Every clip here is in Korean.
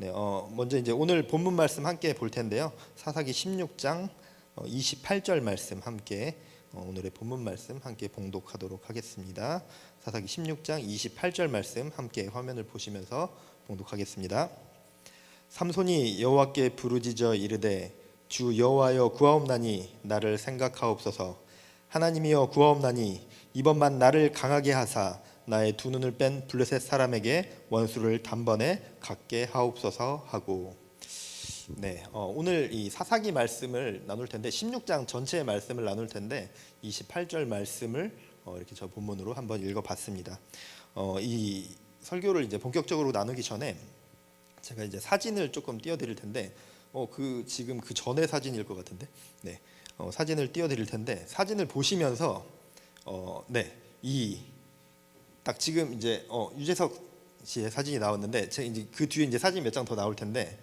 네, 먼저 이제 오늘 본문 말씀 함께 볼 텐데요. 사사기 16장 28절 말씀 함께 오늘의 본문 말씀 함께 봉독하도록 하겠습니다. 사사기 16장 28절 말씀 함께 화면을 보시면서 봉독하겠습니다. 삼손이 여호와께 부르짖어 이르되 주 여호와여 구하옵나니 나를 생각하옵소서. 하나님이여 구하옵나니 이번만 나를 강하게 하사 나의 두 눈을 뺀 블레셋 사람에게 원수를 단번에 갖게 하옵소서 하고. 네, 오늘 이 사사기 말씀을 나눌 텐데 16장 전체의 말씀을 나눌 텐데 28절 말씀을 이렇게 저 본문으로 한번 읽어봤습니다. 이 설교를 이제 본격적으로 나누기 전에 제가 이제 사진을 조금 띄워드릴 텐데 지금 그 전의 사진일 것 같은데, 네, 사진을 띄워드릴 텐데 사진을 보시면서 딱 지금 이제 유재석 씨의 사진이 나왔는데 이제 그 뒤에 이제 사진 몇 장 더 나올 텐데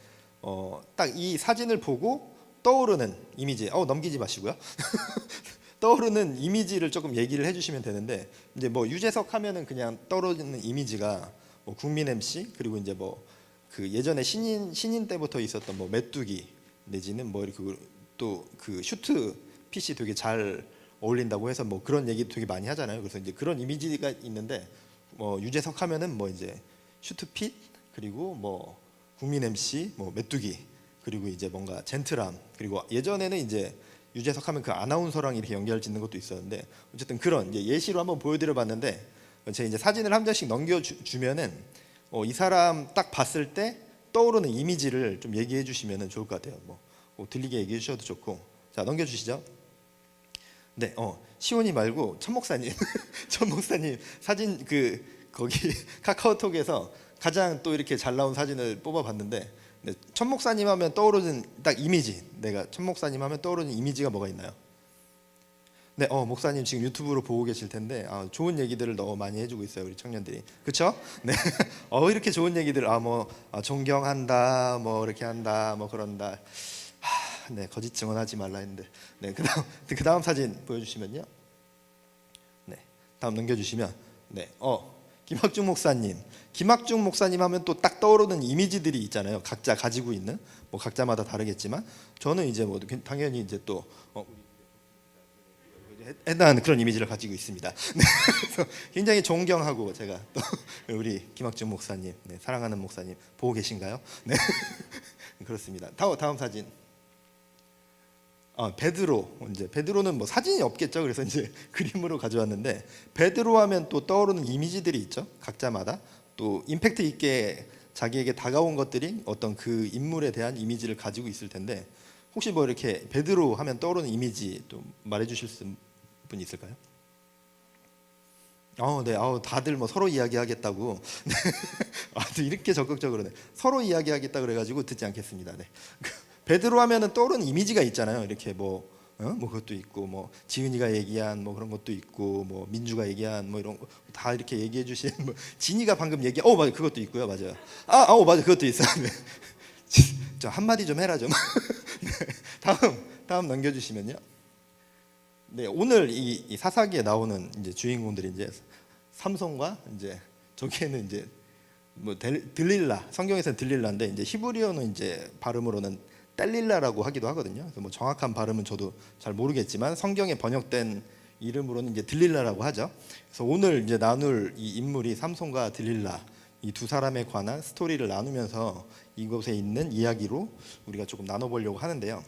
딱 이 사진을 보고 떠오르는 이미지 넘기지 마시고요. 떠오르는 이미지를 조금 얘기를 해주시면 되는데 이제 뭐 유재석 하면은 그냥 떠오르는 이미지가 뭐 국민 MC 그리고 이제 뭐 그 예전에 신인 때부터 있었던 뭐 메뚜기 내지는 뭐 이렇게 또 그 슈트 핏이 되게 잘 어울린다고 해서 뭐 그런 얘기 되게 많이 하잖아요. 그래서 이제 그런 이미지가 있는데 유재석 하면은 뭐 이제 슈트핏 그리고 뭐 국민 MC 뭐 메뚜기 그리고 이제 뭔가 젠틀함 그리고 예전에는 이제 유재석 하면 그 아나운서랑 이렇게 연결 짓는 것도 있었는데 어쨌든 그런 이제 예시로 한번 보여드려봤는데 제가 이제 사진을 한 장씩 넘겨주면은 이 사람 딱 봤을 때 떠오르는 이미지를 좀 얘기해 주시면 좋을 것 같아요. 뭐 들리게 얘기해 주셔도 좋고. 자, 넘겨주시죠. 네, 시온이 말고 천 목사님, 천 목사님 사진 거기 카카오톡에서 가장 또 이렇게 잘 나온 사진을 뽑아봤는데, 네, 천 목사님 하면 떠오르는 딱 이미지, 내가 천 목사님 하면 떠오르는 이미지가 뭐가 있나요? 네, 목사님 지금 유튜브로 보고 계실 텐데 좋은 얘기들을 너무 많이 해주고 있어요, 우리 청년들이, 그렇죠? 네, 이렇게 좋은 얘기들, 존경한다, 뭐 이렇게 한다, 뭐 그런다. 네, 거짓 증언하지 말라 했는데, 네, 그 다음 사진 보여주시면요. 네, 다음 넘겨주시면, 네, 김학중 목사님 하면 또 딱 떠오르는 이미지들이 있잖아요. 각자 가지고 있는, 뭐 각자마다 다르겠지만, 저는 이제 뭐 당연히 이제 또 해당하는 그런 이미지를 가지고 있습니다. 네, 그래서 굉장히 존경하고 제가 또 우리 김학중 목사님, 네, 사랑하는 목사님 보고 계신가요? 네, 그렇습니다. 다음 사진. 베드로는 뭐 사진이 없겠죠. 그래서 이제 그림으로 가져왔는데 베드로 하면 또 떠오르는 이미지들이 있죠. 각자마다 또 임팩트 있게 자기에게 다가온 것들이 어떤 그 인물에 대한 이미지를 가지고 있을 텐데 혹시 뭐 이렇게 베드로 하면 떠오르는 이미지 또 말해주실 분 있을까요? 네, 다들 뭐 서로 이야기하겠다고. 네. 또 이렇게 적극적으로 서로 이야기하겠다 그래가지고 듣지 않겠습니다. 네. 베드로 하면은 떠오르는 이미지가 있잖아요. 이렇게 뭐 그것도 있고 뭐 지은이가 얘기한 뭐 그런 것도 있고 뭐 민주가 얘기한 뭐 이런 거 다 이렇게 얘기해 주신 뭐 진이가 방금 맞아, 그것도 있고요. 맞아요. 맞아, 그것도 있어요. 네. 저 한마디 좀 해라 좀. 네. 다음 넘겨주시면요. 네, 오늘 이 사사기에 나오는 이제 주인공들이 이제 삼손과 이제 저기에는 이제 뭐 들릴라, 성경에서는 들릴라인데 이제 히브리어는 이제 발음으로는 뗄릴라라고 하기도 하거든요. 그래서 뭐 정확한 발음은 저도 잘 모르겠지만 성경에 번역된 이름으로는 이제 들릴라라고 하죠. 그래서 오늘 이제 나눌 이 인물이 삼손과 들릴라 이 두 사람에 관한 스토리를 나누면서 이곳에 있는 이야기로 우리가 조금 나눠보려고 하는데요.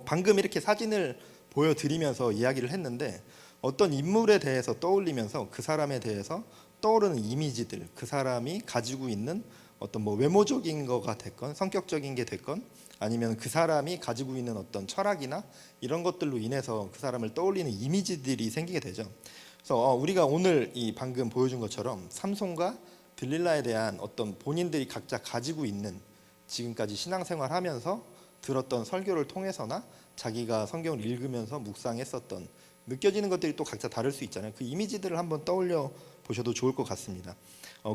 방금 이렇게 사진을 보여드리면서 이야기를 했는데 어떤 인물에 대해서 떠올리면서 그 사람에 대해서 떠오르는 이미지들, 그 사람이 가지고 있는 어떤 뭐 외모적인 거가 됐건 성격적인 게 됐건 아니면 그 사람이 가지고 있는 어떤 철학이나 이런 것들로 인해서 그 사람을 떠올리는 이미지들이 생기게 되죠. 그래서 우리가 오늘 이 방금 보여준 것처럼 삼손과 들릴라에 대한 어떤 본인들이 각자 가지고 있는 지금까지 신앙생활하면서 들었던 설교를 통해서나 자기가 성경을 읽으면서 묵상했었던 느껴지는 것들이 또 각자 다를 수 있잖아요. 그 이미지들을 한번 떠올려 보셔도 좋을 것 같습니다.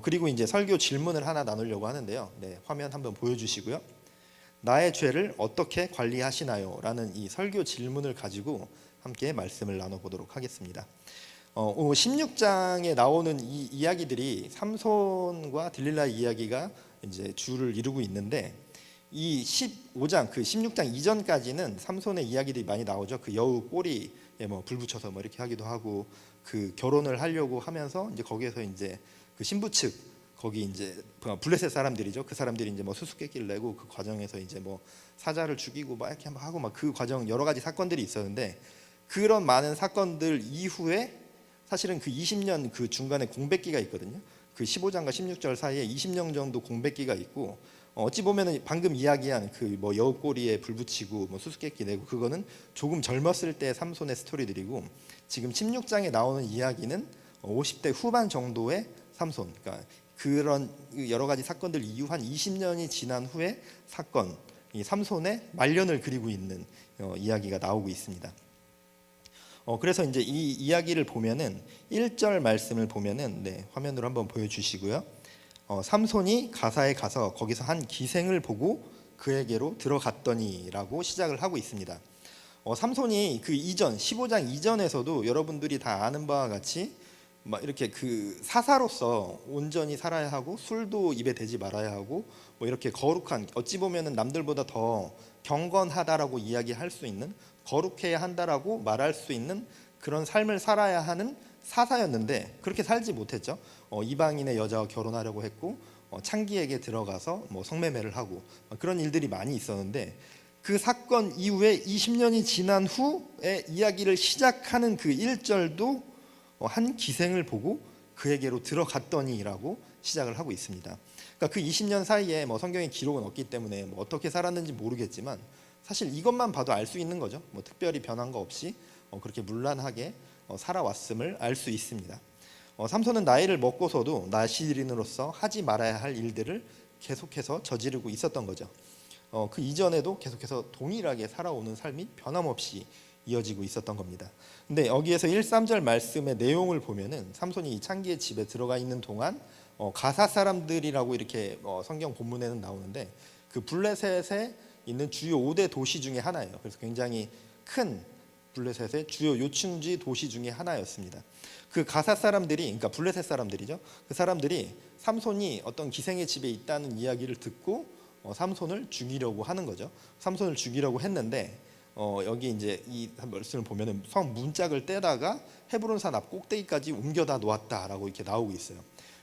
그리고 이제 설교 질문을 하나 나누려고 하는데요. 네, 화면 한번 보여주시고요. 나의 죄를 어떻게 관리하시나요? 라는 이 설교 질문을 가지고 함께 말씀을 나눠보도록 하겠습니다. 16장에 나오는 이 이야기들이 삼손과 들릴라의 이야기가 이제 주를 이루고 있는데, 이 15장 그 16장 이전까지는 삼손의 이야기들이 많이 나오죠. 그 여우 꼬리에 뭐 불 붙여서 뭐 이렇게 하기도 하고, 그 결혼을 하려고 하면서 이제 거기에서 이제 그 신부 측 거기 이제 블레셋 사람들이죠. 그 사람들이 이제 뭐 수수께끼를 내고 그 과정에서 이제 뭐 사자를 죽이고 막 이렇게 하고 막 그 과정 여러 가지 사건들이 있었는데, 그런 많은 사건들 이후에 사실은 그 20년 그 중간에 공백기가 있거든요. 그 15장과 16절 사이에 20년 정도 공백기가 있고, 어찌 보면은 방금 이야기한 그 뭐 여우꼬리에 불 붙이고 뭐 수수께끼 내고 그거는 조금 젊었을 때 삼손의 스토리들이고, 지금 16장에 나오는 이야기는 50대 후반 정도의 삼손, 그러니까 그런 여러 가지 사건들 이후 한 20년이 지난 후에 사건, 이 삼손의 말년을 그리고 있는 이야기가 나오고 있습니다. 그래서 이제 이 이야기를 보면은 1절 말씀을 보면은, 네, 화면으로 한번 보여주시고요. 삼손이 가사에 가서 거기서 한 기생을 보고 그에게로 들어갔더니라고 시작을 하고 있습니다. 삼손이 그 이전 15장 이전에서도 여러분들이 다 아는 바와 같이 막 이렇게 그 사사로서 온전히 살아야 하고, 술도 입에 대지 말아야 하고, 뭐 이렇게 거룩한, 어찌 보면은 남들보다 더 경건하다라고 이야기할 수 있는, 거룩해야 한다라고 말할 수 있는 그런 삶을 살아야 하는 사사였는데, 그렇게 살지 못했죠. 이방인의 여자와 결혼하려고 했고, 창기에게 들어가서 뭐 성매매를 하고 그런 일들이 많이 있었는데, 그 사건 이후에 20년이 지난 후에 이야기를 시작하는 그 1절도 한 기생을 보고 그에게로 들어갔더니라고 시작을 하고 있습니다. 그러니까 그 20년 사이에 뭐 성경에 기록은 없기 때문에 뭐 어떻게 살았는지 모르겠지만, 사실 이것만 봐도 알 수 있는 거죠. 뭐 특별히 변한 거 없이 그렇게 문란하게 살아왔음을 알 수 있습니다. 삼손은 나이를 먹고서도 나시린으로서 하지 말아야 할 일들을 계속해서 저지르고 있었던 거죠. 그 이전에도 계속해서 동일하게 살아오는 삶이 변함없이 이어지고 있었던 겁니다. 근데 여기에서 1, 3절 말씀의 내용을 보면은, 삼손이 이 창기의 집에 들어가 있는 동안 가사 사람들이라고 이렇게 성경 본문에는 나오는데, 그 블레셋에 있는 주요 5대 도시 중에 하나예요. 그래서 굉장히 큰 블레셋의 주요 요충지 도시 중에 하나였습니다. 그 가사 사람들이, 그러니까 블레셋 사람들이죠. 그 사람들이 삼손이 어떤 기생의 집에 있다는 이야기를 듣고 삼손을 죽이려고 하는 거죠. 삼손을 죽이려고 했는데, 여기 이제 이 말씀을 보면은 성 문짝을 떼다가 헤브론산 앞 꼭대기까지 옮겨다 놓았다라고 이렇게 나오고 있어요.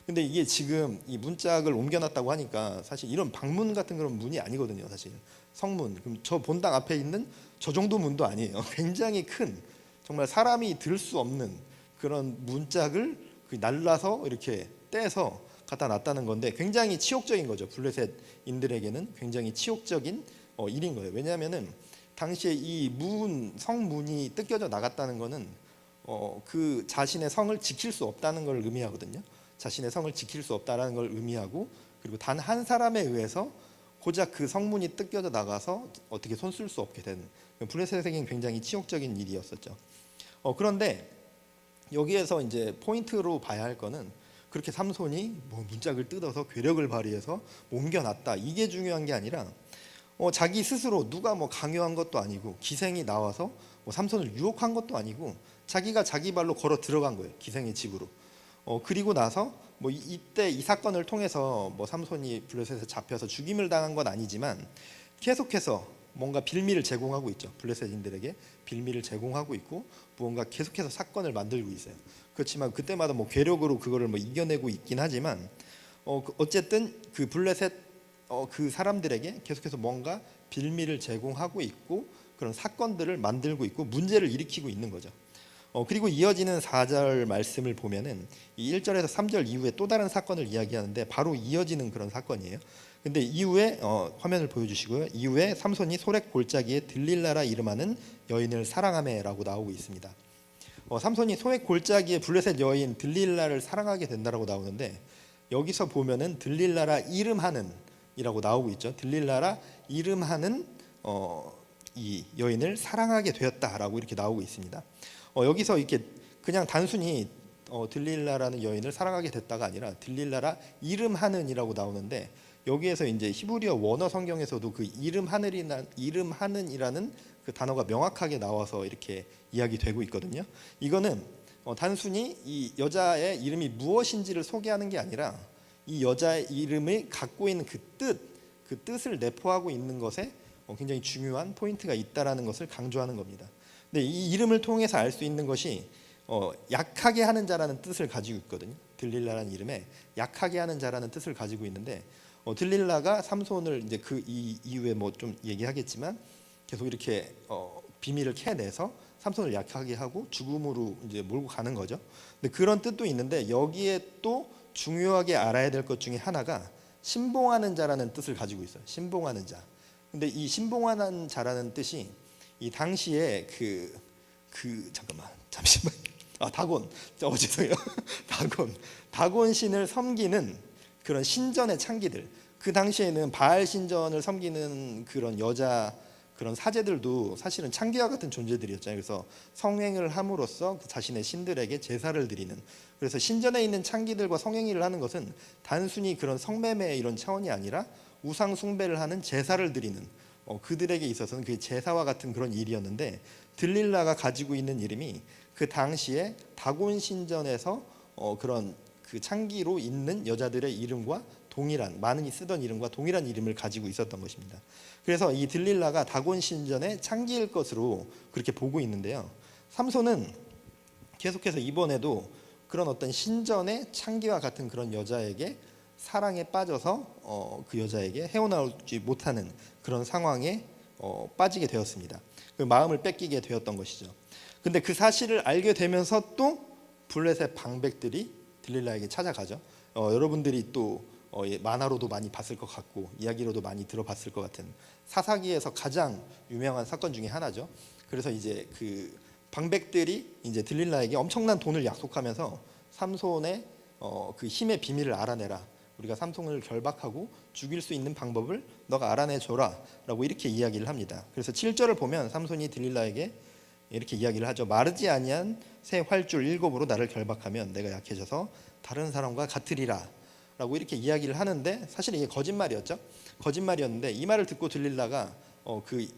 근데 이게 지금 이 문짝을 옮겨놨다고 하니까 사실 이런 방문 같은 그런 문이 아니거든요. 사실 성문, 그럼 저 본당 앞에 있는 저 정도 문도 아니에요. 굉장히 큰, 정말 사람이 들 수 없는 그런 문짝을 날라서 이렇게 떼서 갖다 놨다는 건데, 굉장히 치욕적인 거죠. 블레셋인들에게는 굉장히 치욕적인 일인 거예요. 왜냐하면은 당시에 이 성문이 뜯겨져 나갔다는 거는 그 자신의 성을 지킬 수 없다는 걸 의미하거든요. 자신의 성을 지킬 수 없다는 걸 의미하고, 그리고 단 한 사람에 의해서 고작 그 성문이 뜯겨져 나가서 어떻게 손 쓸 수 없게 되는, 블레셋에게는 굉장히 치욕적인 일이었었죠. 그런데 여기에서 이제 포인트로 봐야 할 거는, 그렇게 삼손이 뭐 문짝을 뜯어서 괴력을 발휘해서 옮겨놨다, 이게 중요한 게 아니라 자기 스스로 누가 뭐 강요한 것도 아니고, 기생이 나와서 뭐 삼손을 유혹한 것도 아니고, 자기가 자기 발로 걸어 들어간 거예요, 기생의 집으로. 그리고 나서 뭐 이때 이 사건을 통해서 뭐 삼손이 블레셋에 잡혀서 죽임을 당한 건 아니지만, 계속해서 뭔가 빌미를 제공하고 있죠. 블레셋인들에게 빌미를 제공하고 있고, 무언가 계속해서 사건을 만들고 있어요. 그렇지만 그때마다 뭐 괴력으로 그거를 뭐 이겨내고 있긴 하지만, 어쨌든 그 블레셋 그 사람들에게 계속해서 뭔가 빌미를 제공하고 있고, 그런 사건들을 만들고 있고 문제를 일으키고 있는 거죠. 그리고 이어지는 4절 말씀을 보면은 이 1절에서 3절 이후에 또 다른 사건을 이야기하는데, 바로 이어지는 그런 사건이에요. 근데 이후에 화면을 보여주시고요. 이후에 삼손이 소렉 골짜기에 들릴라라 이름하는 여인을 사랑하매라고 나오고 있습니다. 삼손이 소렉 골짜기에 블레셋 여인 들릴라를 사랑하게 된다라고 나오는데, 여기서 보면은 들릴라라 이름하는 이라고 나오고 있죠. 들릴라라 이름하는 이 여인을 사랑하게 되었다라고 이렇게 나오고 있습니다. 여기서 이렇게 그냥 단순히 들릴라라는 여인을 사랑하게 됐다가 아니라 들릴라라 이름하는이라고 나오는데, 여기에서 이제 히브리어 원어 성경에서도 그 이름하는이라는 그 단어가 명확하게 나와서 이렇게 이야기되고 있거든요. 이거는 단순히 이 여자의 이름이 무엇인지를 소개하는 게 아니라, 이 여자의 이름이 갖고 있는 그 뜻을 내포하고 있는 것에 굉장히 중요한 포인트가 있다라는 것을 강조하는 겁니다. 근데 이 이름을 통해서 알 수 있는 것이 약하게 하는 자라는 뜻을 가지고 있거든요. 들릴라라는 이름에 약하게 하는 자라는 뜻을 가지고 있는데 들릴라가 삼손을 이제 그 이후에 뭐 좀 얘기하겠지만 계속 이렇게 비밀을 캐내서 삼손을 약하게 하고 죽음으로 이제 몰고 가는 거죠. 근데 그런 뜻도 있는데 여기에 또 중요하게 알아야 될 것 중에 하나가 신봉하는 자라는 뜻을 가지고 있어요. 신봉하는 자. 근데 이 신봉하는 자라는 뜻이 이 당시에 잠시만. 다곤. 죄송해요. 다곤 신을 섬기는 그런 신전의 창기들. 그 당시에는 바알 신전을 섬기는 그런 여자 그런 사제들도 사실은 창기와 같은 존재들이었잖아요. 그래서 성행을 함으로써 자신의 신들에게 제사를 드리는. 그래서 신전에 있는 창기들과 성행위를 하는 것은 단순히 그런 성매매 이런 차원이 아니라 우상 숭배를 하는 제사를 드리는 그들에게 있어서는 그 제사와 같은 그런 일이었는데 들릴라가 가지고 있는 이름이 그 당시에 다곤 신전에서 그런 그 창기로 있는 여자들의 이름과 동일한 많이 쓰던 이름과 동일한 이름을 가지고 있었던 것입니다. 그래서 이 들릴라가 다곤 신전의 창기일 것으로 그렇게 보고 있는데요. 삼손은 계속해서 이번에도 그런 어떤 신전의 창기와 같은 그런 여자에게 사랑에 빠져서 그 여자에게 헤어나오지 못하는 그런 상황에 빠지게 되었습니다. 그 마음을 뺏기게 되었던 것이죠. 근데 그 사실을 알게 되면서 또 블레셋 방백들이 들릴라에게 찾아가죠. 여러분들이 또 만화로도 많이 봤을 것 같고 이야기로도 많이 들어봤을 것 같은 사사기에서 가장 유명한 사건 중에 하나죠. 그래서 이제 그 방백들이 이제 들릴라에게 엄청난 돈을 약속하면서 삼손의 그 힘의 비밀을 알아내라. 우리가 삼손을 결박하고 죽일 수 있는 방법을 너가 알아내줘라 라고 이렇게 이야기를 합니다. 그래서 7절을 보면 삼손이 들릴라에게 이렇게 이야기를 하죠. 마르지 아니한 새 활줄 7으로 나를 결박하면 내가 약해져서 다른 사람과 같으리라 라고 이렇게 이야기를 하는데 사실 이게 거짓말이었는데 이 말을 듣고 들릴라가 그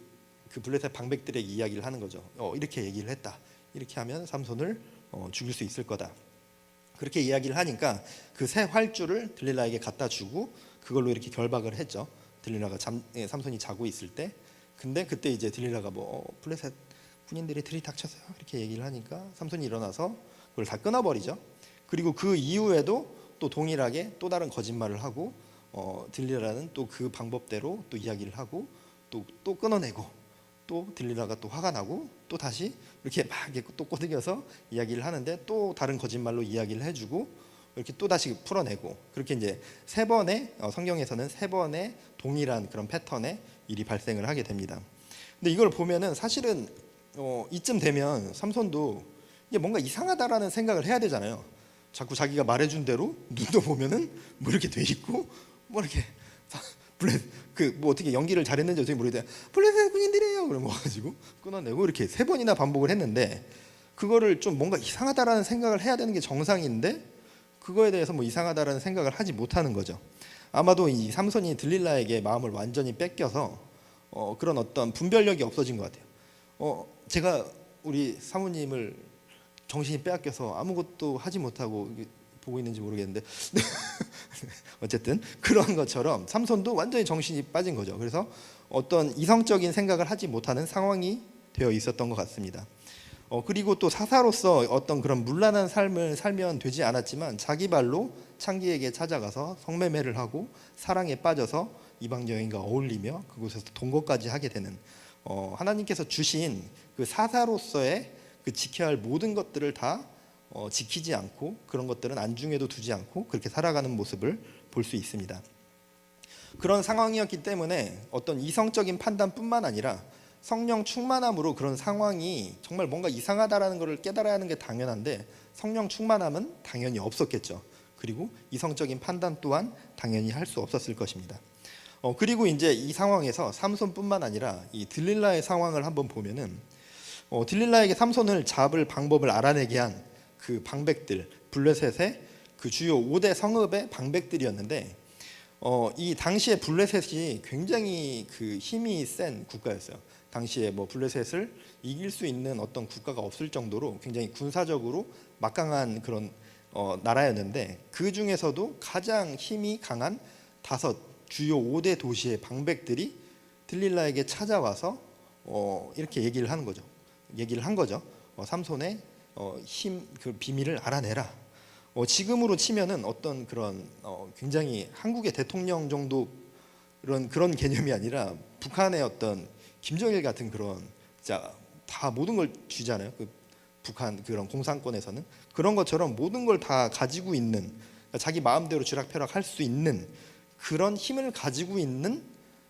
블레셋 방백들에게 이야기를 하는 거죠. 이렇게 얘기를 했다. 이렇게 하면 삼손을 죽일 수 있을 거다. 그렇게 이야기를 하니까 그 새 활줄을 들릴라에게 갖다 주고 그걸로 이렇게 결박을 했죠. 들릴라가 삼손이 자고 있을 때. 근데 그때 이제 들릴라가 블레셋 군인들이 들이닥쳤어요. 이렇게 얘기를 하니까 삼손이 일어나서 그걸 다 끊어버리죠. 그리고 그 이후에도 또 동일하게 또 다른 거짓말을 하고 들릴라는 또 그 방법대로 또 이야기를 하고 또 끊어내고 또 들릴라가 또 화가 나고 또 다시 이렇게 막 또 꼬드겨서 이야기를 하는데 또 다른 거짓말로 이야기를 해주고 이렇게 또 다시 풀어내고 그렇게 이제 세 번의 성경에서는 세 번의 동일한 그런 패턴의 일이 발생을 하게 됩니다. 근데 이걸 보면은 사실은 이쯤 되면 삼손도 이게 뭔가 이상하다라는 생각을 해야 되잖아요. 자꾸 자기가 말해준 대로 눈도 보면은 뭐 이렇게 돼 있고 뭐 이렇게 뭐 어떻게 연기를 잘했는지 어떻게 모르겠는데 블레셋 군인들이에요. 그럼 와가지고 끊어내고 이렇게 세 번이나 반복을 했는데 그거를 좀 뭔가 이상하다라는 생각을 해야 되는 게 정상인데 그거에 대해서 뭐 이상하다라는 생각을 하지 못하는 거죠. 아마도 이 삼손이 들릴라에게 마음을 완전히 뺏겨서 그런 어떤 분별력이 없어진 것 같아요. 제가 우리 사모님을 정신이 빼앗겨서 아무것도 하지 못하고 보고 있는지 모르겠는데 어쨌든 그런 것처럼 삼손도 완전히 정신이 빠진 거죠. 그래서 어떤 이성적인 생각을 하지 못하는 상황이 되어 있었던 것 같습니다. 그리고 또 사사로서 어떤 그런 문란한 삶을 살면 되지 않았지만 자기 발로 창기에게 찾아가서 성매매를 하고 사랑에 빠져서 이방 여인과 어울리며 그곳에서 동거까지 하게 되는 하나님께서 주신 그 사사로서의 그 지켜야 할 모든 것들을 다 지키지 않고 그런 것들은 안중에도 두지 않고 그렇게 살아가는 모습을 볼 수 있습니다. 그런 상황이었기 때문에 어떤 이성적인 판단뿐만 아니라 성령 충만함으로 그런 상황이 정말 뭔가 이상하다라는 것을 깨달아야 하는 게 당연한데 성령 충만함은 당연히 없었겠죠. 그리고 이성적인 판단 또한 당연히 할 수 없었을 것입니다. 그리고 이제 이 상황에서 삼손뿐만 아니라 이 들릴라의 상황을 한번 보면은 들릴라에게 삼손을 잡을 방법을 알아내게 한 그 방백들 블레셋의 그 주요 5대 성읍의 방백들이었는데 이 당시에 블레셋이 굉장히 그 힘이 센 국가였어요. 당시에 뭐 블레셋을 이길 수 있는 어떤 국가가 없을 정도로 굉장히 군사적으로 막강한 그런 나라였는데 그 중에서도 가장 힘이 강한 5 주요 5대 도시의 방백들이 들릴라에게 찾아와서 이렇게 얘기를 한 거죠. 삼손의 힘, 그 비밀을 알아내라. 지금으로 치면은 어떤 그런 굉장히 한국의 대통령 정도 그런 개념이 아니라 북한의 어떤 김정일 같은 그런 진짜 다 모든 걸 쥐잖아요. 그 북한 그런 공산권에서는 그런 것처럼 모든 걸 다 가지고 있는, 그러니까 자기 마음대로 쥐락펴락할 수 있는 그런 힘을 가지고 있는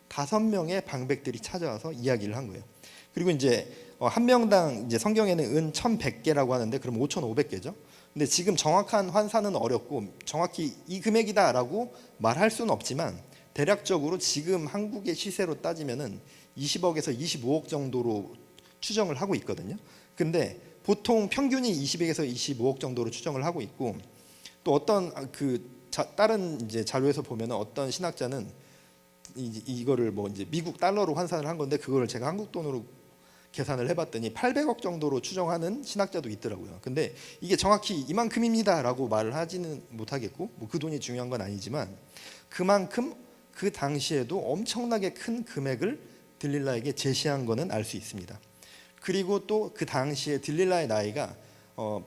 5명의 방백들이 찾아와서 이야기를 한 거예요. 그리고 이제 한 명당 이제 성경에는 은 1,100개라고 하는데 그럼 5,500개죠. 근데 지금 정확한 환산은 어렵고 정확히 이 금액이다라고 말할 수는 없지만 대략적으로 지금 한국의 시세로 따지면은 20억에서 25억 정도로 추정을 하고 있거든요. 근데 보통 평균이 20억에서 25억 정도로 추정을 하고 있고, 또 어떤 다른 이제 자료에서 보면은 어떤 신학자는 이거를 뭐 이제 미국 달러로 환산을 한 건데 그거를 제가 한국 돈으로 계산을 해봤더니 800억 정도로 추정하는 신학자도 있더라고요. 근데 이게 정확히 이만큼입니다라고 말을 하지는 못하겠고, 뭐 그 돈이 중요한 건 아니지만 그만큼 그 당시에도 엄청나게 큰 금액을 들릴라에게 제시한 거는 알 수 있습니다. 그리고 또 그 당시에 들릴라의 나이가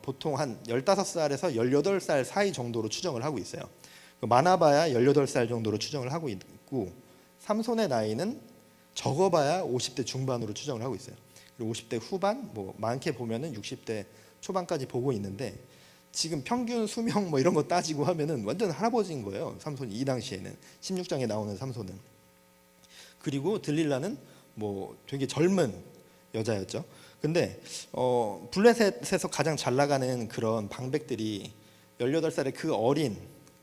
보통 한 15살에서 18살 사이 정도로 추정을 하고 있어요. 많아봐야 18살 정도로 추정을 하고 있고, 삼손의 나이는 적어봐야 50대 중반으로 추정을 하고 있어요. 그리고 50대 후반, 뭐 많게 보면은 60대 초반까지 보고 있는데, 지금 평균 수명 뭐 이런 거 따지고 하면은 완전 할아버지인 거예요. 삼손이 이 당시에는 16장에 나오는 삼손은. 그리고 들릴라는 뭐 되게 젊은 여자였죠. 근데 블레셋에서 가장 잘 나가는 그런 방백들이 18살의 그 어린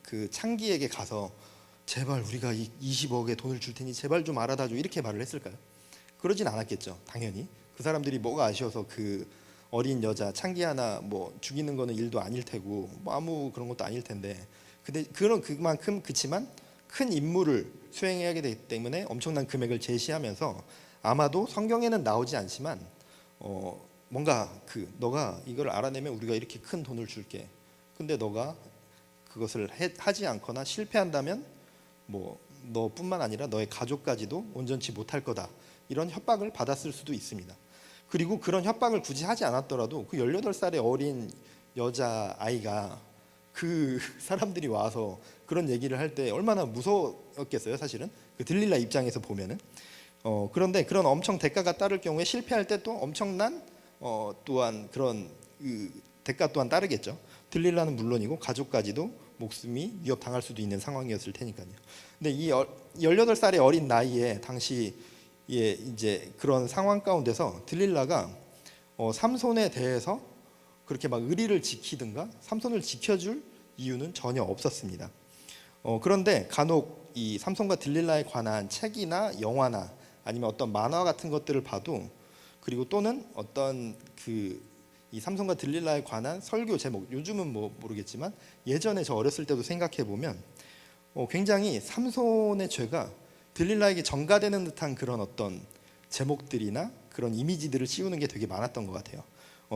그 창기에게 가서 제발 우리가 20억의 돈을 줄 테니 제발 좀 알아다 줘 이렇게 말을 했을까요? 그러진 않았겠죠. 당연히 그 사람들이 뭐가 아쉬워서 그 어린 여자 창기 하나 뭐 죽이는 거는 일도 아닐 테고 뭐 아무 그런 것도 아닐 텐데, 근데 그만큼 그치만 큰 임무를 수행해야 되기 때문에 엄청난 금액을 제시하면서, 아마도 성경에는 나오지 않지만 뭔가 너가 이걸 알아내면 우리가 이렇게 큰 돈을 줄게. 근데 너가 그것을 하지 않거나 실패한다면 뭐 너뿐만 아니라 너의 가족까지도 온전치 못할 거다. 이런 협박을 받았을 수도 있습니다. 그리고 그런 협박을 굳이 하지 않았더라도 그 18살의 어린 여자아이가 그 사람들이 와서 그런 얘기를 할 때 얼마나 무서웠겠어요. 사실은 그 들릴라 입장에서 보면은. 그런데 그런 엄청 대가가 따를 경우에 실패할 때 또 엄청난 또한 그런 대가 또한 따르겠죠. 들릴라는 물론이고 가족까지도 목숨이 위협당할 수도 있는 상황이었을 테니까요. 근데 이 18살의 어린 나이에 당시 이제 그런 상황 가운데서 들릴라가 삼손에 대해서 그렇게 막 의리를 지키든가 삼손을 지켜줄 이유는 전혀 없었습니다. 그런데 간혹 이 삼손과 들릴라에 관한 책이나 영화나 아니면 어떤 만화 같은 것들을 봐도, 그리고 또는 어떤 이 삼손과 들릴라에 관한 설교 제목, 요즘은 뭐 모르겠지만 예전에 저 어렸을 때도 생각해 보면 굉장히 삼손의 죄가 들릴라에게 전가되는 듯한 그런 어떤 제목들이나 그런 이미지들을 씌우는 게 되게 많았던 것 같아요.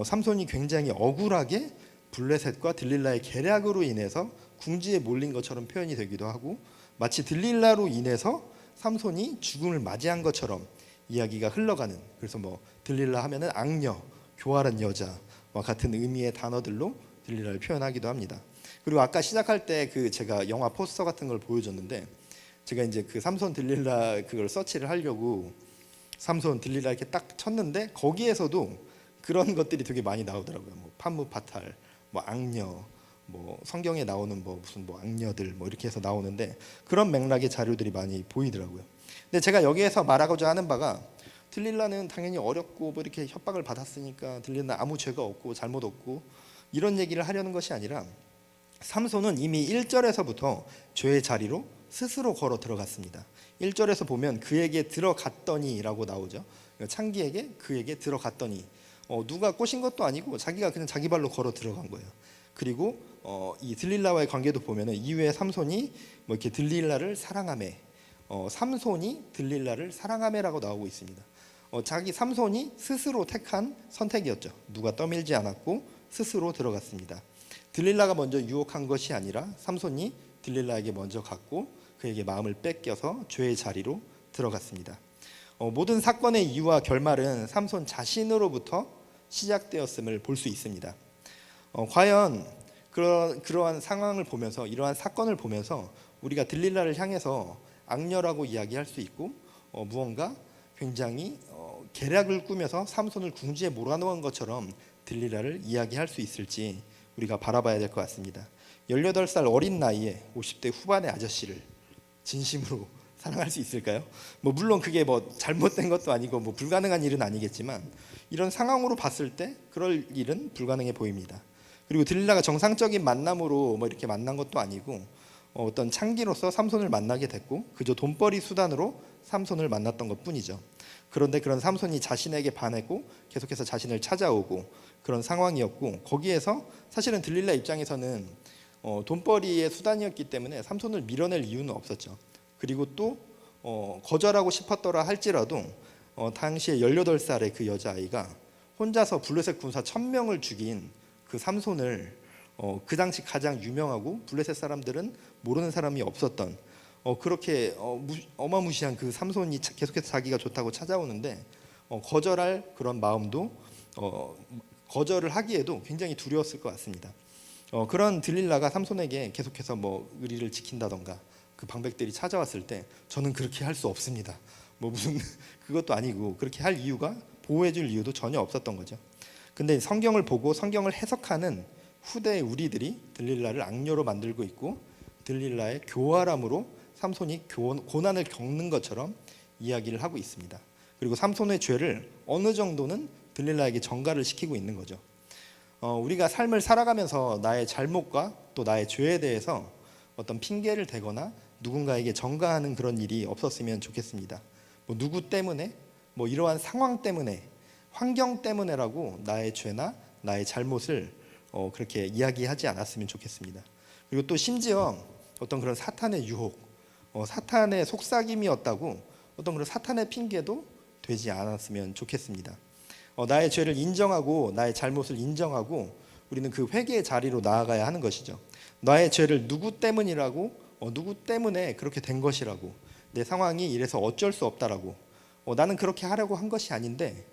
삼손이 굉장히 억울하게 블레셋과 들릴라의 계략으로 인해서 궁지에 몰린 것처럼 표현이 되기도 하고, 마치 들릴라로 인해서 삼손이 죽음을 맞이한 것처럼 이야기가 흘러가는, 그래서 뭐 들릴라 하면은 악녀, 교활한 여자와 같은 의미의 단어들로 들릴라를 표현하기도 합니다. 그리고 아까 시작할 때 제가 영화 포스터 같은 걸 보여줬는데, 제가 이제 그 삼손 들릴라 그걸 서치를 하려고 삼손 들릴라 이렇게 딱 쳤는데 거기에서도 그런 것들이 되게 많이 나오더라고요. 뭐 판무파탈, 뭐 악녀, 뭐 성경에 나오는 뭐 무슨 뭐 악녀들 뭐 이렇게 해서 나오는데, 그런 맥락의 자료들이 많이 보이더라고요. 근데 제가 여기에서 말하고자 하는 바가, 들릴라는 당연히 어렵고 뭐 이렇게 협박을 받았으니까 들릴라 아무 죄가 없고 잘못 없고 이런 얘기를 하려는 것이 아니라, 삼손은 이미 1절에서부터 죄의 자리로 스스로 걸어 들어갔습니다. 1절에서 보면 그에게 들어갔더니 라고 나오죠. 창기에게 그에게 들어갔더니, 누가 꼬신 것도 아니고 자기가 그냥 자기 발로 걸어 들어간 거예요. 그리고 이 들릴라와의 관계도 보면은 이후에 삼손이 뭐 이렇게 들릴라를 사랑하매, 삼손이 들릴라를 사랑하매라고 나오고 있습니다. 자기 삼손이 스스로 택한 선택이었죠. 누가 떠밀지 않았고 스스로 들어갔습니다. 들릴라가 먼저 유혹한 것이 아니라 삼손이 들릴라에게 먼저 갔고 그에게 마음을 뺏겨서 죄의 자리로 들어갔습니다. 모든 사건의 이유와 결말은 삼손 자신으로부터 시작되었음을 볼 수 있습니다. 과연 그러한 상황을 보면서, 이러한 사건을 보면서 우리가 들릴라를 향해서 악녀라고 이야기할 수 있고 무언가 굉장히 계략을 꾸며서 삼손을 궁지에 몰아넣은 것처럼 들릴라를 이야기할 수 있을지 우리가 바라봐야 될 것 같습니다. 18살 어린 나이에 50대 후반의 아저씨를 진심으로 사랑할 수 있을까요? 물론 그게 잘못된 것도 아니고 불가능한 일은 아니겠지만 이런 상황으로 봤을 때 그럴 일은 불가능해 보입니다. 그리고 들릴라가 정상적인 만남으로 이렇게 만난 것도 아니고 어떤 창기로서 삼손을 만나게 됐고 그저 돈벌이 수단으로 삼손을 만났던 것뿐이죠. 그런데 그런 삼손이 자신에게 반했고 계속해서 자신을 찾아오고 그런 상황이었고, 거기에서 사실은 들릴라 입장에서는 돈벌이의 수단이었기 때문에 삼손을 밀어낼 이유는 없었죠. 그리고 또 거절하고 싶었더라 할지라도 당시에 18살의 그 여자아이가 혼자서 블레셋 군사 1000명을 죽인 그 삼손을 그 당시 가장 유명하고 블레셋 사람들은 모르는 사람이 없었던 그렇게 어마무시한 그 삼손이 계속해서 자기가 좋다고 찾아오는데 거절할 그런 마음도 거절을 하기에도 굉장히 두려웠을 것 같습니다. 그런 들릴라가 삼손에게 계속해서 의리를 지킨다던가 그 방백들이 찾아왔을 때 저는 그렇게 할 수 없습니다. 무슨 그것도 아니고 그렇게 할 이유가, 보호해줄 이유도 전혀 없었던 거죠. 근데 성경을 보고 성경을 해석하는 후대의 우리들이 들릴라를 악녀로 만들고 있고 들릴라의 교활함으로 삼손이 고난을 겪는 것처럼 이야기를 하고 있습니다. 그리고 삼손의 죄를 어느 정도는 들릴라에게 전가를 시키고 있는 거죠. 우리가 삶을 살아가면서 나의 잘못과 또 나의 죄에 대해서 어떤 핑계를 대거나 누군가에게 전가하는 그런 일이 없었으면 좋겠습니다. 누구 때문에, 이러한 상황 때문에, 환경 때문에라고 나의 죄나 나의 잘못을 그렇게 이야기하지 않았으면 좋겠습니다. 그리고 또 심지어 어떤 그런 사탄의 유혹, 사탄의 속삭임이었다고 어떤 그런 사탄의 핑계도 되지 않았으면 좋겠습니다. 나의 죄를 인정하고 나의 잘못을 인정하고 우리는 그 회개의 자리로 나아가야 하는 것이죠. 나의 죄를 누구 때문이라고, 누구 때문에 그렇게 된 것이라고, 내 상황이 이래서 어쩔 수 없다라고, 나는 그렇게 하려고 한 것이 아닌데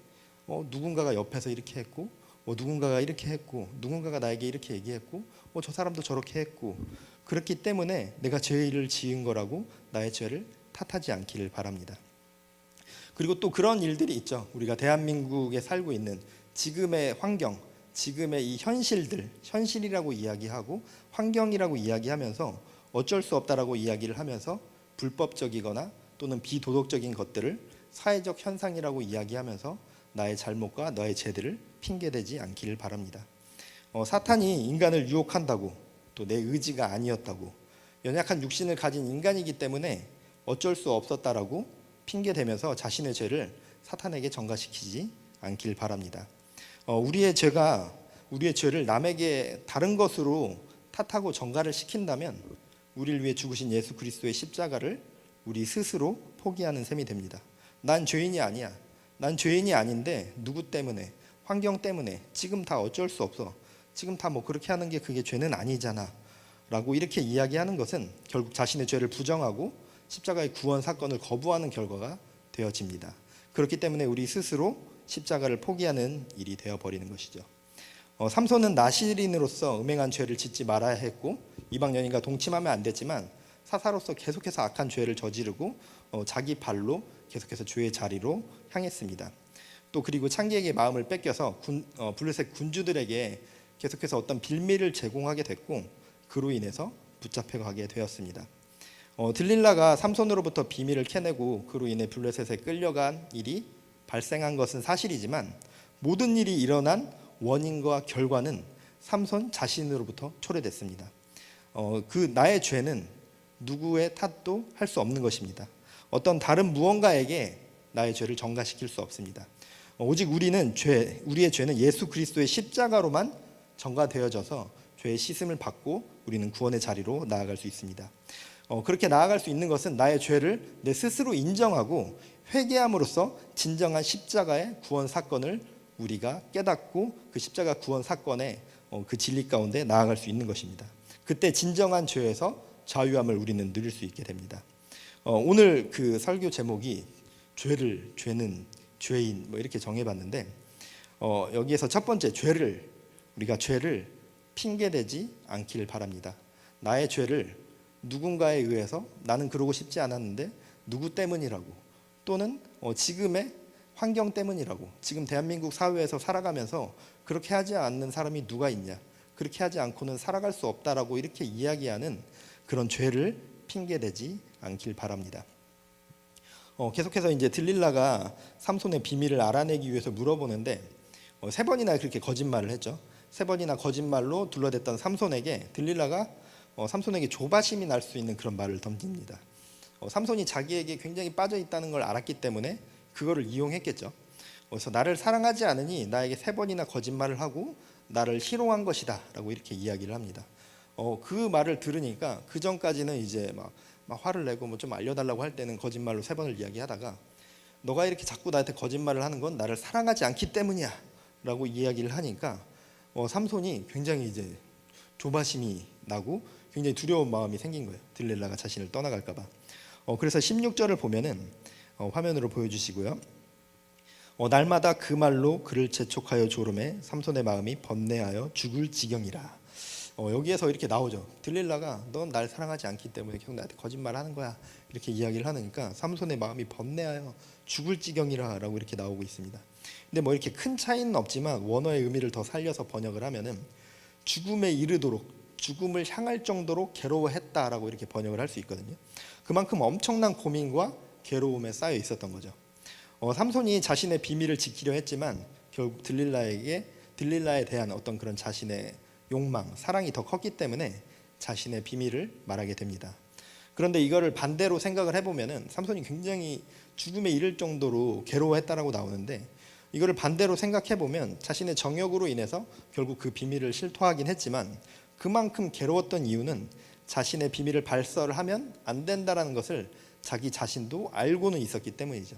누군가가 옆에서 이렇게 했고 누군가가 이렇게 했고 누군가가 나에게 이렇게 얘기했고 저 사람도 저렇게 했고 그렇기 때문에 내가 죄를 지은 거라고 나의 죄를 탓하지 않기를 바랍니다. 그리고 또 그런 일들이 있죠. 우리가 대한민국에 살고 있는 지금의 환경, 지금의 이 현실들, 현실이라고 이야기하고 환경이라고 이야기하면서 어쩔 수 없다라고 이야기를 하면서 불법적이거나 또는 비도덕적인 것들을 사회적 현상이라고 이야기하면서 나의 잘못과 너의 죄들을 핑계대지 않기를 바랍니다. 사탄이 인간을 유혹한다고, 또 내 의지가 아니었다고, 연약한 육신을 가진 인간이기 때문에 어쩔 수 없었다라고 핑계대면서 자신의 죄를 사탄에게 전가시키지 않길 바랍니다. 우리의 죄를 남에게 다른 것으로 탓하고 전가를 시킨다면 우리를 위해 죽으신 예수 그리스도의 십자가를 우리 스스로 포기하는 셈이 됩니다. 난 죄인이 아니야. 난 죄인이 아닌데 누구 때문에, 환경 때문에, 지금 다 어쩔 수 없어. 지금 다 그렇게 하는 게 그게 죄는 아니잖아 라고 이렇게 이야기하는 것은 결국 자신의 죄를 부정하고 십자가의 구원 사건을 거부하는 결과가 되어집니다. 그렇기 때문에 우리 스스로 십자가를 포기하는 일이 되어버리는 것이죠. 삼손은 나실인으로서 음행한 죄를 짓지 말아야 했고 이방 여인과 동침하면 안 됐지만 사사로서 계속해서 악한 죄를 저지르고 자기 발로 계속해서 죄의 자리로 향했습니다. 또 그리고 창기에게 마음을 뺏겨서 블레셋 군주들에게 계속해서 어떤 빌미를 제공하게 됐고 그로 인해서 붙잡혀가게 되었습니다. 들릴라가 삼손으로부터 비밀을 캐내고 그로 인해 블레셋에 끌려간 일이 발생한 것은 사실이지만 모든 일이 일어난 원인과 결과는 삼손 자신으로부터 초래됐습니다. 그 나의 죄는 누구의 탓도 할 수 없는 것입니다. 어떤 다른 무언가에게 나의 죄를 전가시킬 수 없습니다. 오직 우리의 죄는 예수 그리스도의 십자가로만 전가되어져서 죄의 씻음을 받고 우리는 구원의 자리로 나아갈 수 있습니다. 그렇게 나아갈 수 있는 것은 나의 죄를 내 스스로 인정하고 회개함으로써 진정한 십자가의 구원 사건을 우리가 깨닫고 그 십자가 구원 사건에 그 진리 가운데 나아갈 수 있는 것입니다. 그때 진정한 죄에서 자유함을 우리는 누릴 수 있게 됩니다. 오늘 그 설교 제목이 죄는 죄인 뭐 이렇게 정해봤는데 여기에서 첫 번째 우리가 죄를 핑계대지 않길 바랍니다. 나의 죄를 누군가에 의해서 나는 그러고 싶지 않았는데 누구 때문이라고, 또는 지금의 환경 때문이라고, 지금 대한민국 사회에서 살아가면서 그렇게 하지 않는 사람이 누가 있냐, 그렇게 하지 않고는 살아갈 수 없다라고 이렇게 이야기하는 그런 죄를 핑계대지 않길 바랍니다. 계속해서 이제 들릴라가 삼손의 비밀을 알아내기 위해서 물어보는데 3번이나 그렇게 거짓말을 했죠. 3번이나 거짓말로 둘러댔던 삼손에게 들릴라가 삼손에게 조바심이 날 수 있는 그런 말을 던집니다. 삼손이 자기에게 굉장히 빠져 있다는 걸 알았기 때문에 그거를 이용했겠죠. 그래서 나를 사랑하지 않으니 나에게 3번이나 거짓말을 하고 나를 희롱한 것이다 라고 이렇게 이야기를 합니다. 그 말을 들으니까 그 전까지는 이제 막 화를 내고 뭐 좀 알려달라고 할 때는 거짓말로 3번을 이야기하다가 너가 이렇게 자꾸 나한테 거짓말을 하는 건 나를 사랑하지 않기 때문이야 라고 이야기를 하니까 삼손이 굉장히 이제 조바심이 나고 굉장히 두려운 마음이 생긴 거예요. 들릴라가 자신을 떠나갈까 봐. 그래서 16절을 보면은 화면으로 보여주시고요. 날마다 그 말로 그를 재촉하여 조름해 삼손의 마음이 번뇌하여 죽을 지경이라. 여기에서 이렇게 나오죠. 들릴라가 넌 날 사랑하지 않기 때문에 계속 나한테 거짓말하는 거야 이렇게 이야기를 하니까 삼손의 마음이 번뇌하여 죽을 지경이라 라고 이렇게 나오고 있습니다. 근데 뭐 이렇게 큰 차이는 없지만 원어의 의미를 더 살려서 번역을 하면은 죽음에 이르도록, 죽음을 향할 정도로 괴로워했다라고 이렇게 번역을 할 수 있거든요. 그만큼 엄청난 고민과 괴로움에 쌓여 있었던 거죠. 삼손이 자신의 비밀을 지키려 했지만 결국 들릴라에 대한 어떤 그런 자신의 욕망, 사랑이 더 컸기 때문에 자신의 비밀을 말하게 됩니다. 그런데 이거를 반대로 생각을 해보면은 삼손이 굉장히 죽음에 이를 정도로 괴로워했다라고 나오는데, 이거를 반대로 생각해보면 자신의 정욕으로 인해서 결국 그 비밀을 실토하긴 했지만 그만큼 괴로웠던 이유는 자신의 비밀을 발설을 하면 안 된다라는 것을 자기 자신도 알고는 있었기 때문이죠.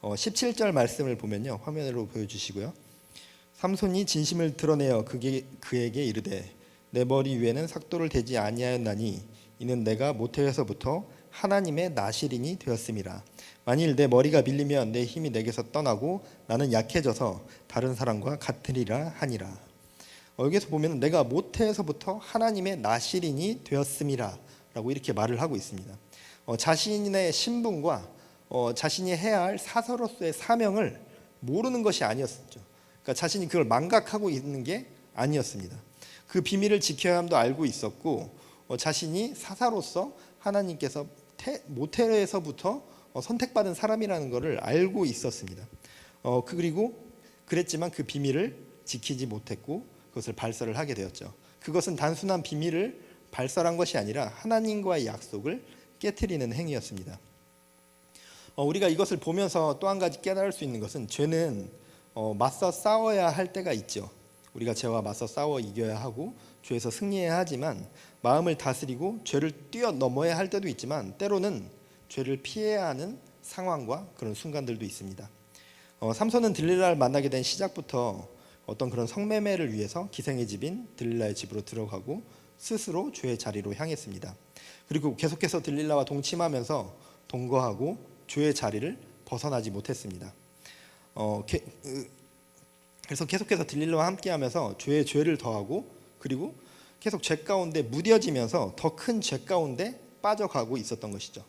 17절 말씀을 보면요, 화면으로 보여주시고요. 삼손이 진심을 드러내어 그에게 이르되 내 머리 위에는 삭도를 대지 아니하였나니 이는 내가 모태에서부터 하나님의 나실인이 되었음이라. 만일 내 머리가 밀리면 내 힘이 내게서 떠나고 나는 약해져서 다른 사람과 같으리라 하니라. 여기서 보면 내가 모태에서부터 하나님의 나실인이 되었음이라 라고 이렇게 말을 하고 있습니다. 자신의 신분과 자신이 해야 할 사서로서의 사명을 모르는 것이 아니었죠. 그러니까 자신이 그걸 망각하고 있는 게 아니었습니다. 그 비밀을 지켜야 함도 알고 있었고 자신이 사사로서 하나님께서 모태에서부터 선택받은 사람이라는 것을 알고 있었습니다. 그리고 그랬지만 그 비밀을 지키지 못했고 그것을 발설을 하게 되었죠. 그것은 단순한 비밀을 발설한 것이 아니라 하나님과의 약속을 깨트리는 행위였습니다. 우리가 이것을 보면서 또 한 가지 깨달을 수 있는 것은 죄는 맞서 싸워야 할 때가 있죠. 우리가 죄와 맞서 싸워 이겨야 하고 죄에서 승리해야 하지만 마음을 다스리고 죄를 뛰어넘어야 할 때도 있지만 때로는 죄를 피해야 하는 상황과 그런 순간들도 있습니다. 삼손은 들릴라를 만나게 된 시작부터 어떤 그런 성매매를 위해서 기생의 집인 들릴라의 집으로 들어가고 스스로 죄의 자리로 향했습니다. 그리고 계속해서 들릴라와 동침하면서 동거하고 죄의 자리를 벗어나지 못했습니다. 그래서 계속해서 들릴라와 함께하면서 죄를 더하고 그리고 계속 죄 가운데 무뎌지면서 더 큰 죄 가운데 빠져가고 있었던 것이죠.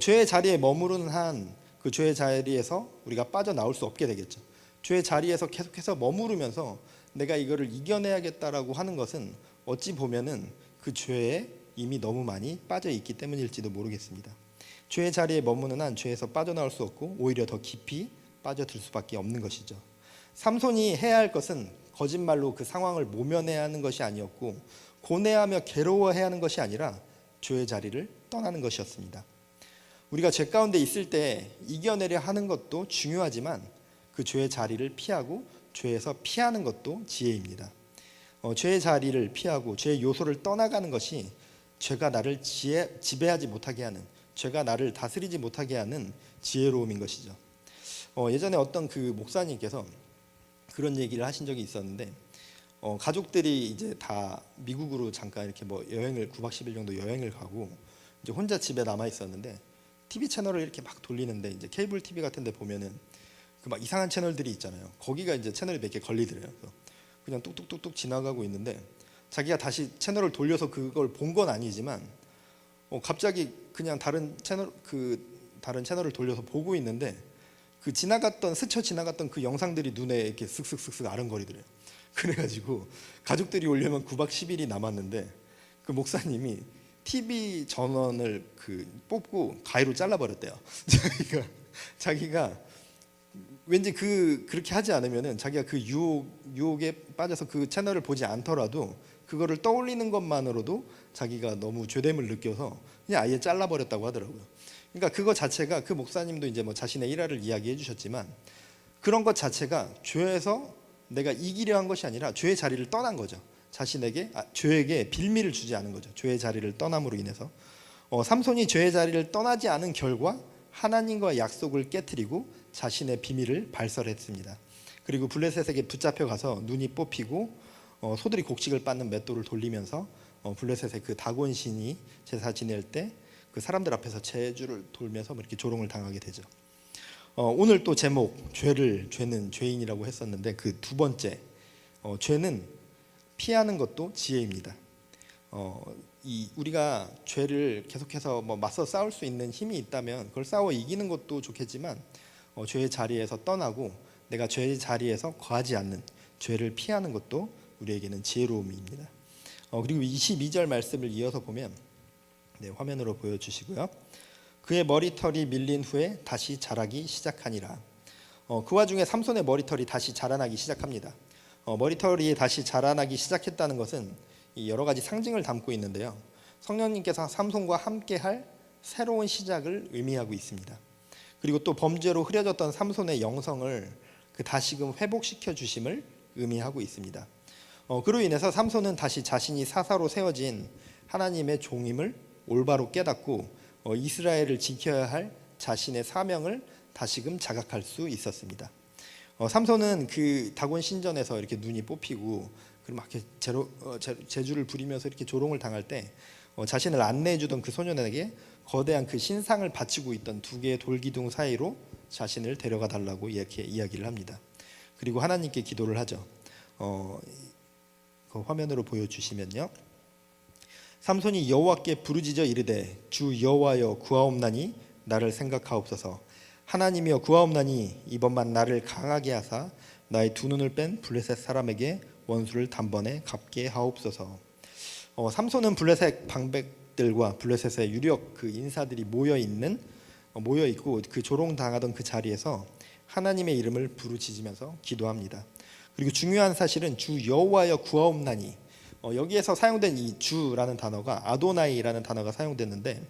죄의 자리에 머무르는 한 그 죄의 자리에서 우리가 빠져나올 수 없게 되겠죠. 죄의 자리에서 계속해서 머무르면서 내가 이거를 이겨내야겠다라고 하는 것은 어찌 보면은 그 죄에 이미 너무 많이 빠져 있기 때문일지도 모르겠습니다. 죄의 자리에 머무는 한 죄에서 빠져나올 수 없고 오히려 더 깊이 빠져들 수밖에 없는 것이죠. 삼손이 해야 할 것은 거짓말로 그 상황을 모면해야 하는 것이 아니었고 고뇌하며 괴로워해야 하는 것이 아니라 죄의 자리를 떠나는 것이었습니다. 우리가 죄 가운데 있을 때 이겨내려 하는 것도 중요하지만 그 죄의 자리를 피하고 죄에서 피하는 것도 지혜입니다. 죄의 자리를 피하고 죄의 요소를 떠나가는 것이 죄가 나를 지배하지 못하게 하는, 죄가 나를 다스리지 못하게 하는 지혜로움인 것이죠. 예전에 어떤 그 목사님께서 그런 얘기를 하신 적이 있었는데 가족들이 이제 다 미국으로 잠깐 이렇게 뭐 여행을 9박 10일 정도 여행을 가고 이제 혼자 집에 남아 있었는데 TV 채널을 이렇게 막 돌리는데 이제 케이블 TV 같은 데 보면은 그 막 이상한 채널들이 있잖아요. 거기가 이제 채널이 몇 개 걸리더래요. 그래서 그냥 뚝뚝뚝뚝 지나가고 있는데 자기가 다시 채널을 돌려서 그걸 본 건 아니지만 갑자기 그냥 다른 채널을 돌려서 보고 있는데 그 스쳐 지나갔던 그 영상들이 눈에 이렇게 쓱쓱쓱쓱 아른거리더래요. 그래가지고 가족들이 오려면 9박 10일이 남았는데 그 목사님이 TV 전원을 뽑고 가위로 잘라버렸대요. 자기가 왠지 그렇게 하지 않으면은 자기가 그 유혹에 빠져서 그 채널을 보지 않더라도 그거를 떠올리는 것만으로도 자기가 너무 죄됨을 느껴서 그냥 아예 잘라버렸다고 하더라고요. 그러니까 그거 자체가 그 목사님도 이제 뭐 자신의 일화를 이야기해 주셨지만 그런 것 자체가 죄에서 내가 이기려 한 것이 아니라 죄의 자리를 떠난 거죠. 죄에게 빌미를 주지 않은 거죠. 죄의 자리를 떠남으로 인해서 삼손이 죄의 자리를 떠나지 않은 결과 하나님과 약속을 깨트리고 자신의 비밀을 발설했습니다. 그리고 블레셋에게 붙잡혀 가서 눈이 뽑히고 소들이 곡식을 빻는 맷돌을 돌리면서 블레셋의 그 다곤 신이 제사 지낼 때 그 사람들 앞에서 제주를 돌면서 이렇게 조롱을 당하게 되죠. 오늘 또 제목 죄는 죄인이라고 했었는데 그 두 번째 죄는 피하는 것도 지혜입니다. 우리가 죄를 계속해서 뭐 맞서 싸울 수 있는 힘이 있다면 그걸 싸워 이기는 것도 좋겠지만 죄의 자리에서 떠나고 내가 죄의 자리에서 거하지 않는 죄를 피하는 것도 우리에게는 지혜로움입니다. 그리고 22절 말씀을 이어서 보면 화면으로 보여주시고요. 그의 머리털이 밀린 후에 다시 자라기 시작하니라. 그 와중에 삼손의 머리털이 다시 자라나기 시작합니다. 머리털이 다시 자라나기 시작했다는 것은 여러 가지 상징을 담고 있는데요. 성령님께서 삼손과 함께할 새로운 시작을 의미하고 있습니다. 그리고 또 범죄로 흐려졌던 삼손의 영성을 다시금 회복시켜 주심을 의미하고 있습니다. 그로 인해서 삼손은 다시 자신이 사사로 세워진 하나님의 종임을 올바로 깨닫고 이스라엘을 지켜야 할 자신의 사명을 다시금 자각할 수 있었습니다. 삼손은 그 다곤 신전에서 이렇게 눈이 뽑히고 막 제주를 부리면서 이렇게 조롱을 당할 때 자신을 안내해주던 그 소년에게 거대한 그 신상을 바치고 있던 두 개의 돌기둥 사이로 자신을 데려가 달라고 이렇게 이야기를 합니다. 그리고 하나님께 기도를 하죠. 그 화면으로 보여주시면요. 삼손이 여호와께 부르짖어 이르되 주 여호와여 구하옵나니 나를 생각하옵소서. 하나님이여 구하옵나니 이번만 나를 강하게 하사 나의 두 눈을 뺀 블레셋 사람에게 원수를 단번에 갚게 하옵소서. 삼손은 블레셋 방백들과 블레셋의 유력 그 인사들이 모여 있고 그 조롱 당하던 그 자리에서 하나님의 이름을 부르짖으면서 기도합니다. 그리고 중요한 사실은 주 여호와여 구하옵나니 여기에서 사용된 이 주라는 단어가 아도나이라는 단어가 사용됐는데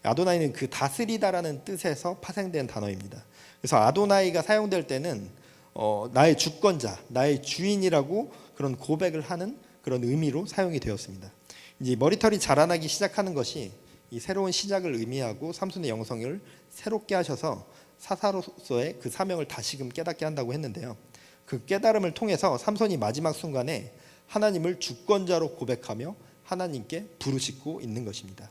아도나이는 그 다스리다라는 뜻에서 파생된 단어입니다. 그래서 아도나이가 사용될 때는 나의 주권자, 나의 주인이라고 그런 고백을 하는 그런 의미로 사용이 되었습니다. 이제 머리털이 자라나기 시작하는 것이 이 새로운 시작을 의미하고 삼손의 영성을 새롭게 하셔서 사사로서의 그 사명을 다시금 깨닫게 한다고 했는데요. 그 깨달음을 통해서 삼손이 마지막 순간에 하나님을 주권자로 고백하며 하나님께 부르짖고 있는 것입니다.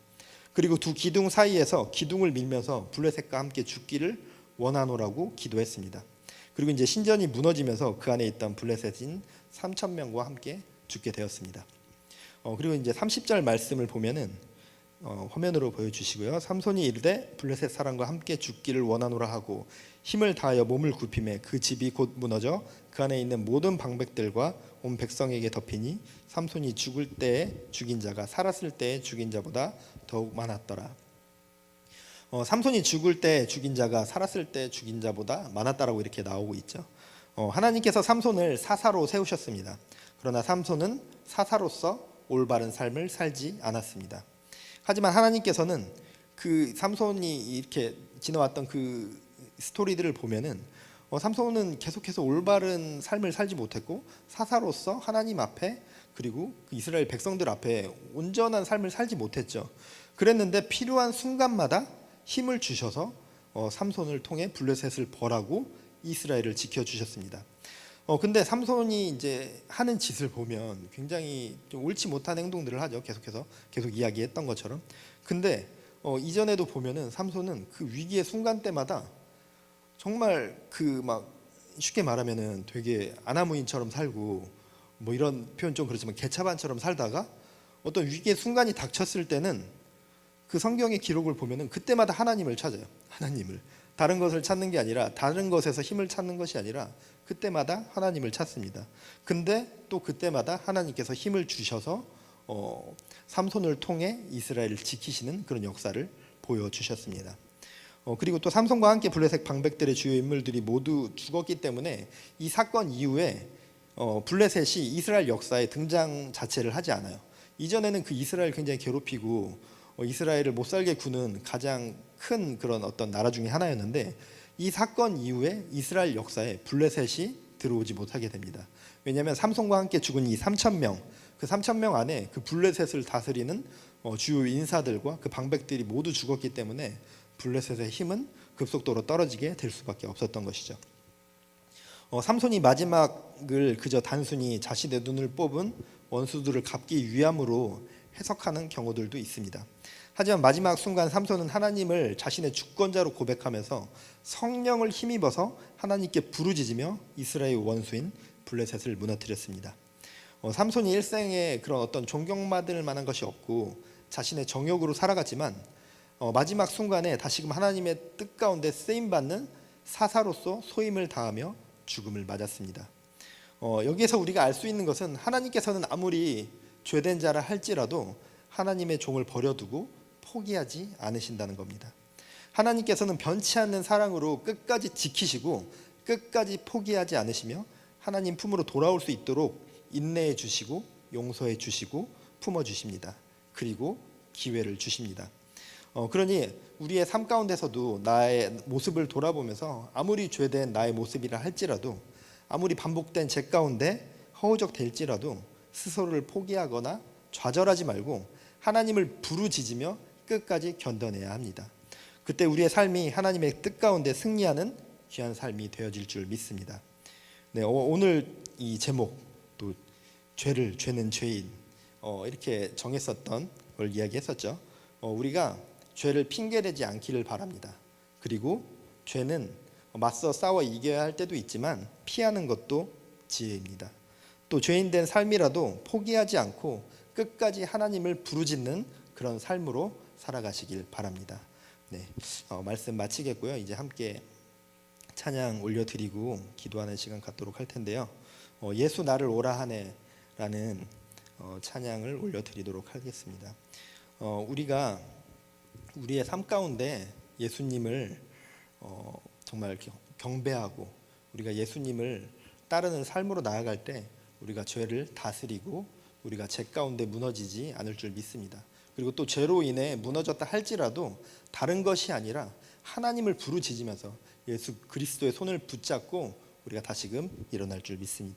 그리고 두 기둥 사이에서 기둥을 밀면서 블레셋과 함께 죽기를 원하노라고 기도했습니다. 그리고 이제 신전이 무너지면서 그 안에 있던 블레셋인 3,000명과 함께 죽게 되었습니다. 그리고 이제 30절 말씀을 보면은 화면으로 보여주시고요. 삼손이 이르되 블레셋 사람과 함께 죽기를 원하노라 하고 힘을 다하여 몸을 굽히매 그 집이 곧 무너져 그 안에 있는 모든 방백들과 온 백성에게 덮이니 삼손이 죽을 때에 죽인 자가 살았을 때에 죽인 자보다 더욱 많았더라. 삼손이 죽을 때 죽인 자가 살았을 때 죽인 자보다 많았다라고 이렇게 나오고 있죠. 하나님께서 삼손을 사사로 세우셨습니다. 그러나 삼손은 사사로서 올바른 삶을 살지 않았습니다. 하지만 하나님께서는 그 삼손이 이렇게 지나왔던 그 스토리들을 보면은 삼손은 계속해서 올바른 삶을 살지 못했고 사사로서 하나님 앞에 그리고 그 이스라엘 백성들 앞에 온전한 삶을 살지 못했죠. 그랬는데 필요한 순간마다 힘을 주셔서 삼손을 통해 블레셋을 벌하고 이스라엘을 지켜주셨습니다. 근데 삼손이 이제 하는 짓을 보면 굉장히 좀 옳지 못한 행동들을 하죠. 계속 이야기했던 것처럼. 근데 이전에도 보면은 삼손은 그 위기의 순간 때마다 정말 그 막 쉽게 말하면은 되게 아나무인처럼 살고 뭐 이런 표현 좀 그렇지만 개차반처럼 살다가 어떤 위기의 순간이 닥쳤을 때는 그 성경의 기록을 보면은 그때마다 하나님을 찾아요. 하나님을. 다른 것을 찾는 게 아니라 다른 것에서 힘을 찾는 것이 아니라 그때마다 하나님을 찾습니다. 근데 또 그때마다 하나님께서 힘을 주셔서 삼손을 통해 이스라엘을 지키시는 그런 역사를 보여주셨습니다. 그리고 또 삼손과 함께 블레셋 방백들의 주요 인물들이 모두 죽었기 때문에 이 사건 이후에 블레셋이 이스라엘 역사에 등장 자체를 하지 않아요. 이전에는 그 이스라엘 굉장히 괴롭히고 이스라엘을 못 살게 구는 가장 큰 그런 어떤 나라 중에 하나였는데 이 사건 이후에 이스라엘 역사에 블레셋이 들어오지 못하게 됩니다. 왜냐하면 삼손과 함께 죽은 이 3,000명, 그 3,000명 안에 그 블레셋을 다스리는 주요 인사들과 그 방백들이 모두 죽었기 때문에 블레셋의 힘은 급속도로 떨어지게 될 수밖에 없었던 것이죠. 삼손이 마지막을 그저 단순히 자신의 눈을 뽑은 원수들을 갚기 위함으로 해석하는 경우들도 있습니다. 하지만 마지막 순간 삼손은 하나님을 자신의 주권자로 고백하면서 성령을 힘입어서 하나님께 부르짖으며 이스라엘 원수인 블레셋을 무너뜨렸습니다. 삼손이 일생에 그런 어떤 존경받을 만한 것이 없고 자신의 정욕으로 살아갔지만 마지막 순간에 다시금 하나님의 뜻 가운데 쓰임받는 사사로서 소임을 다하며 죽음을 맞았습니다. 여기에서 우리가 알 수 있는 것은 하나님께서는 아무리 죄된 자라 할지라도 하나님의 종을 버려두고 포기하지 않으신다는 겁니다. 하나님께서는 변치 않는 사랑으로 끝까지 지키시고 끝까지 포기하지 않으시며 하나님 품으로 돌아올 수 있도록 인내해 주시고 용서해 주시고 품어 주십니다. 그리고 기회를 주십니다. 그러니 우리의 삶 가운데서도 나의 모습을 돌아보면서 아무리 죄된 나의 모습이라 할지라도 아무리 반복된 죄 가운데 허우적될지라도 스스로를 포기하거나 좌절하지 말고 하나님을 부르짖으며 끝까지 견뎌내야 합니다. 그때 우리의 삶이 하나님의 뜻 가운데 승리하는 귀한 삶이 되어질 줄 믿습니다. 네, 오늘 이 제목 또 죄는 죄인 이렇게 정했었던 걸 이야기했었죠. 우리가 죄를 핑계대지 않기를 바랍니다. 그리고 죄는 맞서 싸워 이겨야 할 때도 있지만 피하는 것도 지혜입니다. 또 죄인된 삶이라도 포기하지 않고 끝까지 하나님을 부르짖는 그런 삶으로 살아가시길 바랍니다. 네, 말씀 마치겠고요. 이제 함께 찬양 올려드리고 기도하는 시간 갖도록 할 텐데요. 예수 나를 오라 하네라는 찬양을 올려드리도록 하겠습니다. 우리가 우리의 삶 가운데 예수님을 정말 경배하고 우리가 예수님을 따르는 삶으로 나아갈 때 우리가 죄를 다스리고 우리가 죄 가운데 무너지지 않을 줄 믿습니다. 그리고 또 죄로 인해 무너졌다 할지라도 다른 것이 아니라 하나님을 부르짖으면서 예수 그리스도의 손을 붙잡고 우리가 다시금 일어날 줄 믿습니다.